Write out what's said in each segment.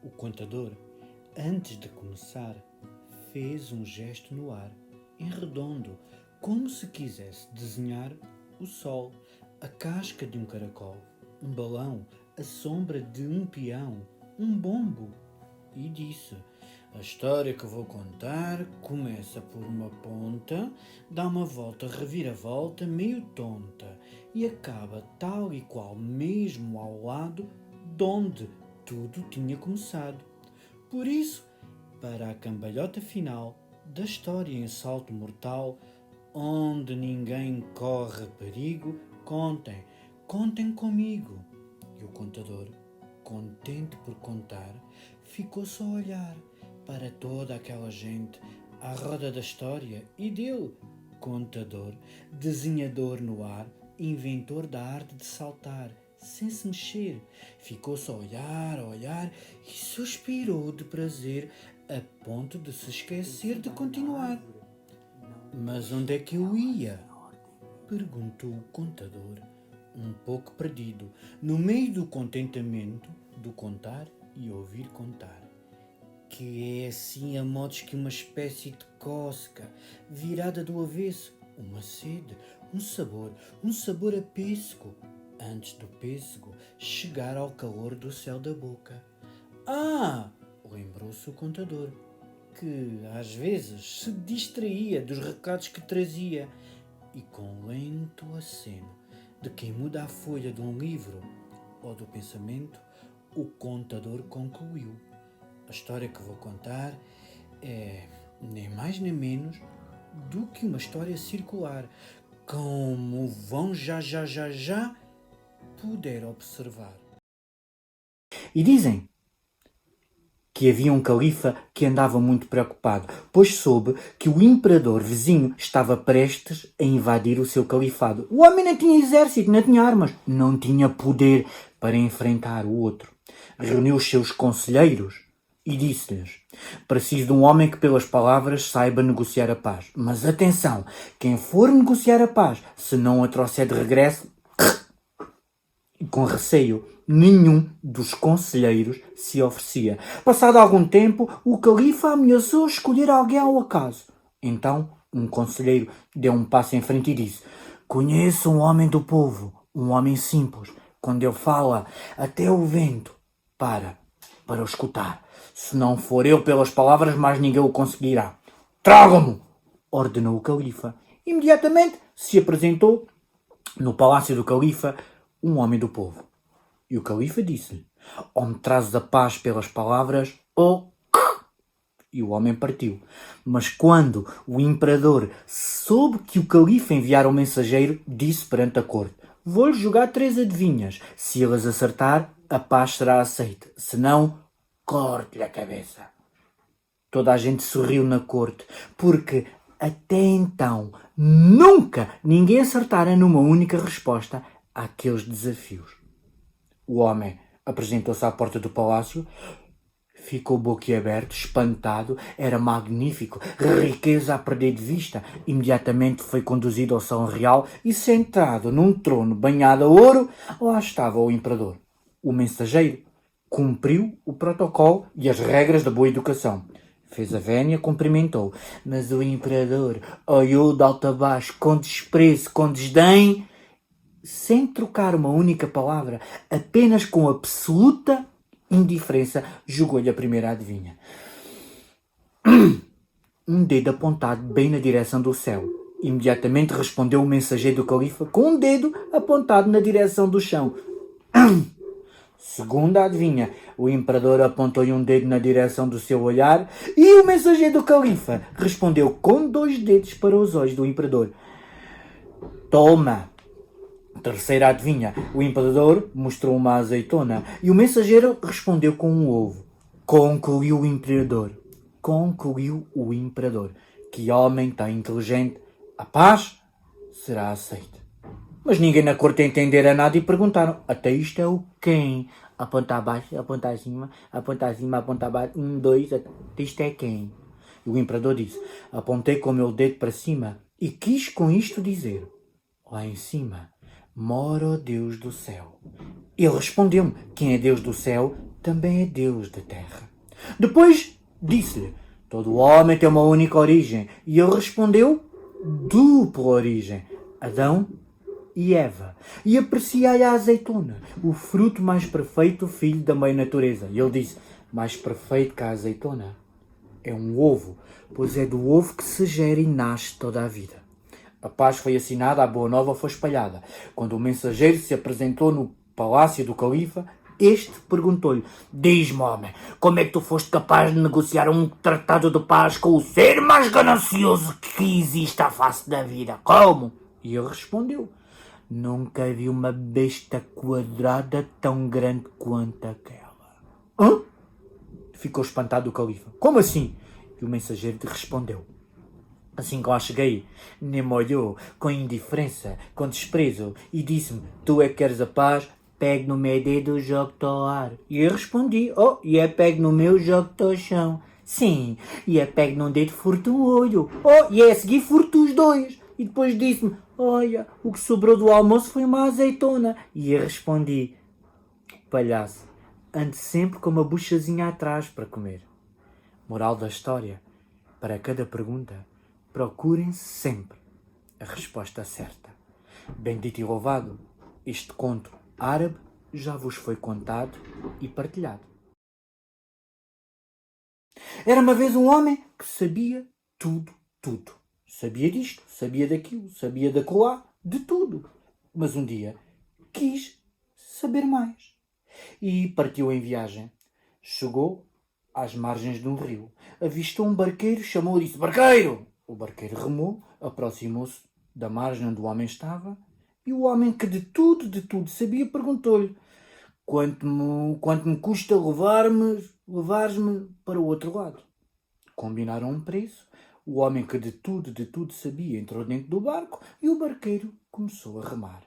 O contador, antes de começar, fez um gesto no ar, em redondo, como se quisesse desenhar o sol, a casca de um caracol, um balão, a sombra de um peão, um bombo, e disse: a história que vou contar começa por uma ponta, dá uma volta, revira-volta, meio tonta, e acaba tal e qual mesmo ao lado de onde tudo tinha começado. Por isso, para a cambalhota final da história em salto mortal, onde ninguém corre perigo, contem comigo. E o contador, contente por contar, ficou só a olhar para toda aquela gente à roda da história e dele, contador, desenhador no ar, inventor da arte de saltar, sem se mexer. Ficou só a olhar e suspirou de prazer a ponto de se esquecer de continuar. Mas onde é que eu ia? Perguntou o contador, um pouco perdido, no meio do contentamento do contar e ouvir contar. Que é assim a modos que uma espécie de cosca, virada do avesso, uma sede, um sabor a pêssego, antes do pêssego chegar ao calor do céu da boca. Lembrou-se o contador, que às vezes se distraía dos recados que trazia, e com lento aceno de quem muda a folha de um livro ou do pensamento, o contador concluiu: a história que vou contar é nem mais nem menos do que uma história circular, como vão já poder observar. E dizem que havia um califa que andava muito preocupado, pois soube que o imperador vizinho estava prestes a invadir o seu califado. O homem não tinha exército, não tinha armas, não tinha poder para enfrentar o outro. Reuniu os seus conselheiros e disse-lhes: preciso de um homem que pelas palavras saiba negociar a paz. Mas atenção, quem for negociar a paz, se não a trouxer de regresso... E com receio, nenhum dos conselheiros se oferecia. Passado algum tempo, o califa ameaçou escolher alguém ao acaso. Então, um conselheiro deu um passo em frente e disse: conheço um homem do povo, um homem simples. Quando ele fala, até o vento para o escutar. Se não for eu pelas palavras, mais ninguém o conseguirá. Tragam-me! Ordenou o califa. Imediatamente se apresentou no palácio do califa um homem do povo. E o califa disse-lhe: ou me trazes a paz pelas palavras, ou... E o homem partiu. Mas quando o imperador soube que o califa enviara um mensageiro, disse perante a corte: vou-lhe jogar 3 adivinhas. Se elas acertar, a paz será aceita. Se não, corte-lhe a cabeça. Toda a gente sorriu na corte, porque até então nunca ninguém acertara numa única resposta àqueles desafios. O homem apresentou-se à porta do palácio, ficou boquiaberto, espantado, era magnífico, riqueza a perder de vista. Imediatamente foi conduzido ao salão real e, sentado num trono banhado a ouro, lá estava o imperador. O mensageiro cumpriu o protocolo e as regras da boa educação. Fez a vénia, cumprimentou, mas o imperador olhou de alto a baixo, com desprezo, com desdém, sem trocar uma única palavra, apenas com absoluta indiferença, jogou-lhe a primeira adivinha. Um dedo apontado bem na direção do céu. Imediatamente respondeu o mensageiro do califa com um dedo apontado na direção do chão. Segunda adivinha, o imperador apontou-lhe um dedo na direção do seu olhar e o mensageiro do califa respondeu com 2 dedos para os olhos do imperador. Toma! Terceira adivinha, o imperador mostrou uma azeitona e o mensageiro respondeu com um ovo. Concluiu o imperador. Que homem tão inteligente, a paz será aceita. Mas ninguém na corte entendera nada e perguntaram, até isto é o quem? Aponta abaixo, aponta acima, aponta abaixo, 1, 2, até isto é quem? E o imperador disse, apontei com o meu dedo para cima e quis com isto dizer, lá em cima mora o Deus do céu. Ele respondeu-me, quem é Deus do céu também é Deus da terra. Depois disse-lhe, todo homem tem uma única origem. E ele respondeu, dupla origem, Adão e Eva. E apreciai a azeitona, o fruto mais perfeito, filho da mãe natureza. E ele disse, mais perfeito que a azeitona é um ovo, pois é do ovo que se gera e nasce toda a vida. A paz foi assinada, a boa nova foi espalhada. Quando o mensageiro se apresentou no palácio do califa, este perguntou-lhe, diz-me, homem, como é que tu foste capaz de negociar um tratado de paz com o ser mais ganancioso que existe à face da vida? Como? E ele respondeu, nunca vi uma besta quadrada tão grande quanto aquela. Hã? Ficou espantado o califa. Como assim? E o mensageiro respondeu, assim que lá cheguei, nem me olhou, com indiferença, com desprezo, e disse-me, tu é que queres a paz? Pegue no meu dedo e jogue-te ao ar. E eu respondi, e é pegue no meu jogue-te ao chão. Sim, e é pegue num dedo furto o olho. E é a seguir furto os dois. E depois disse-me, olha, o que sobrou do almoço foi uma azeitona. E eu respondi, palhaço, ande sempre com uma buchazinha atrás para comer. Moral da história, para cada pergunta, procurem sempre a resposta certa. Bendito e louvado, este conto árabe já vos foi contado e partilhado. Era uma vez um homem que sabia tudo. Sabia disto, sabia daquilo, sabia daquilo, de tudo. Mas um dia quis saber mais e partiu em viagem. Chegou às margens de um rio. Avistou um barqueiro, chamou e disse, barqueiro! O barqueiro remou, aproximou-se da margem onde o homem estava e o homem que de tudo sabia perguntou-lhe, quanto me custa levares-me para o outro lado? Combinaram um preço. O homem que de tudo sabia entrou dentro do barco e o barqueiro começou a remar.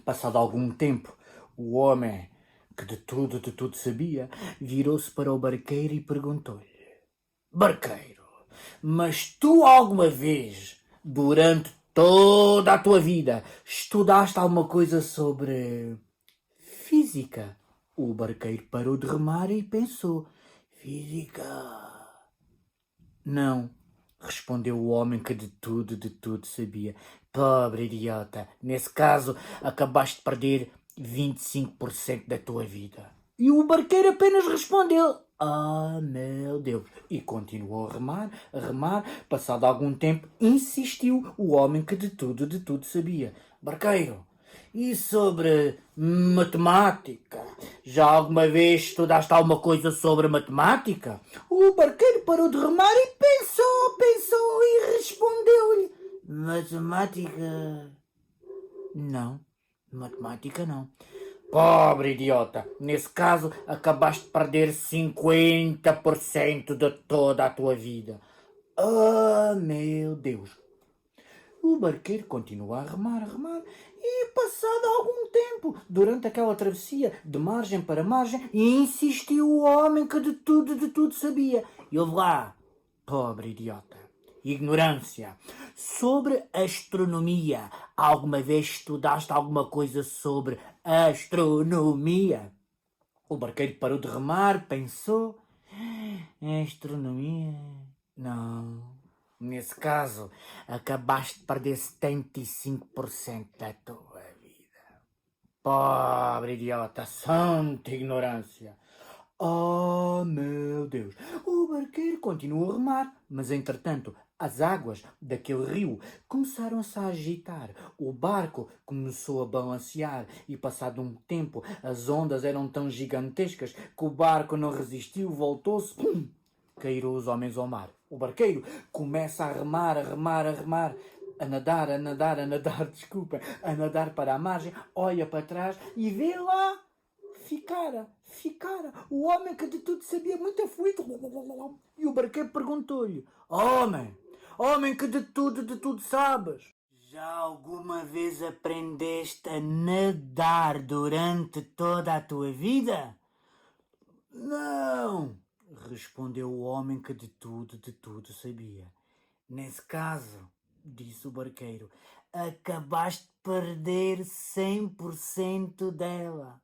Passado algum tempo, o homem que de tudo sabia virou-se para o barqueiro e perguntou-lhe, barqueiro, mas tu alguma vez, durante toda a tua vida, estudaste alguma coisa sobre física? O barqueiro parou de remar e pensou, física? Não, respondeu o homem que de tudo sabia. Pobre idiota, nesse caso acabaste de perder 25% da tua vida. E o barqueiro apenas respondeu, meu Deus. E continuou a remar. Passado algum tempo, insistiu o homem que de tudo sabia. Barqueiro, e sobre matemática? Já alguma vez estudaste alguma coisa sobre matemática? O barqueiro parou de remar e pensou e respondeu-lhe, matemática? Não, matemática não. Pobre idiota, nesse caso acabaste de perder 50% de toda a tua vida. Meu Deus. O barqueiro continuou a remar e passado algum tempo, durante aquela travessia de margem para margem, insistiu o homem que de tudo sabia. E ouve lá, pobre idiota. Ignorância. Sobre astronomia. Alguma vez estudaste alguma coisa sobre astronomia? O barqueiro parou de remar, pensou. Astronomia? Não. Nesse caso, acabaste de perder 75% da tua vida. Pobre idiota, santa ignorância. Oh, meu Deus! O barqueiro continuou a remar, mas entretanto as águas daquele rio começaram-se a agitar. O barco começou a balancear e, passado um tempo, as ondas eram tão gigantescas que o barco não resistiu, voltou-se. Caíram os homens ao mar. O barqueiro começa a remar, a remar, a remar, a nadar, a nadar, a nadar, desculpa, a nadar para a margem, olha para trás e vê lá. Ficara, o homem que de tudo sabia muito aflito. E o barqueiro perguntou-lhe: homem que de tudo sabes, já alguma vez aprendeste a nadar durante toda a tua vida? Não, respondeu o homem que de tudo sabia. Nesse caso, disse o barqueiro, acabaste de perder 100% dela.